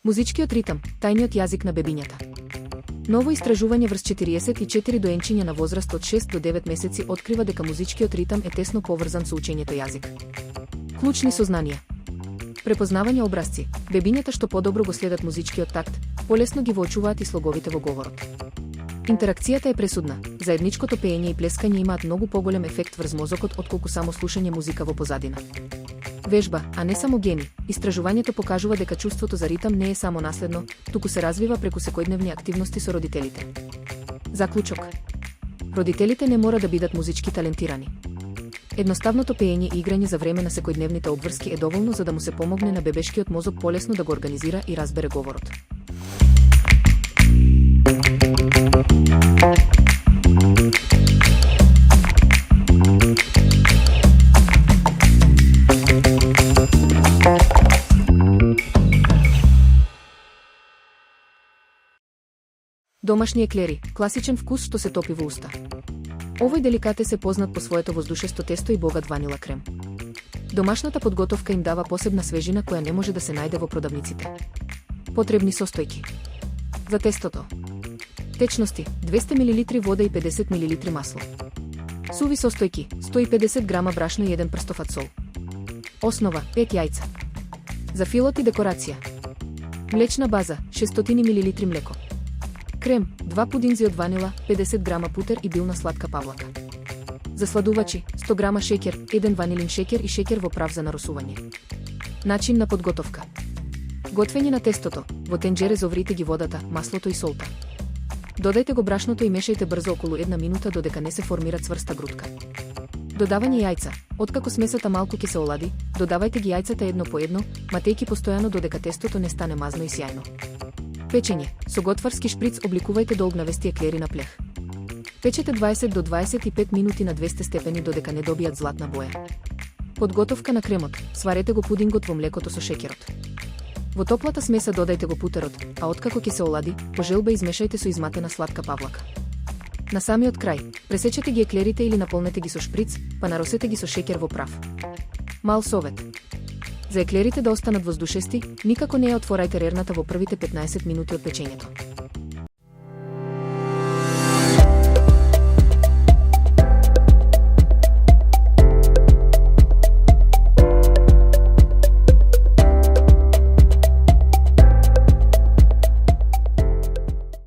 Музичкиот ритам, тајниот јазик на бебињата. Ново истражување врз 44 доенчиња на возраст од 6 до 9 месеци открива дека музичкиот ритам е тесно поврзан со учењето јазик. Клучни сознанија. Препознавање образци. Бебињата што подобро го следат музичкиот такт, полесно ги воочуваат и слоговите во говорот. Интеракцијата е пресудна. Заедничкото пеење и плескање имаат многу поголем ефект врз мозокот отколку само слушање музика во позадина. Вежба, а не само гени. Истражувањето покажува дека чувството за ритам не е само наследно, туку се развива преку секојдневни активности со родителите. Заклучок. Родителите не мора да бидат музички талентирани. Едноставното пеење и играње за време на секојдневните обврски е доволно за да му се помогне на бебешкиот мозок полесно да го организира и разбере говорот. Домашни еклери, класичен вкус што се топи во уста. Овој деликатес е познат по своето воздушесто тесто и богат ванила крем. Домашната подготовка им дава посебна свежина која не може да се најде во продавниците. Потребни состојки. За тестото: течности 200 мл вода и 50 мл масло. Суви состојки: 150 грама брашно и 1 прстофат сол. Основа: 5 јајца. За филот и декорација: млечна база 600 мл млеко. Крем, 2 пудинзи од ванила, 50 грама путер и билна сладка павлака. Засладувачи: 100 грама шеќер, 1 ванилин шеќер и шеќер во прав за наросување. Начин на подготовка. Готвење на тестото: во тенџере зоврите ги водата, маслото и солта. Додајте го брашното и мешајте брзо околу 1 минута додека не се формира цврста грудка. Додавање јајца. Откако смесата малку ќе се олади, додавајте ги јајцата едно по едно, матејки постојано додека тестото не стане мазно и сјајно. Печење. Со готварски шприц обликувајте долгнавести еклери на плех. Печете 20 до 25 минути на 200 степени додека не добијат златна боја. Подготовка на кремот. Сварете го пудингот во млекото со шеќерот. Во топлата смеса додајте го путерот, а откако ќе се олади, по желба измешајте со изматена сладка павлака. На самиот крај, пресечете ги еклерите или наполнете ги со шприц, па наросете ги со шеќер во прав. Мал совет. За еклерите да останат воздушести, никако не ја отворајте рерната во првите 15 минути од печењето.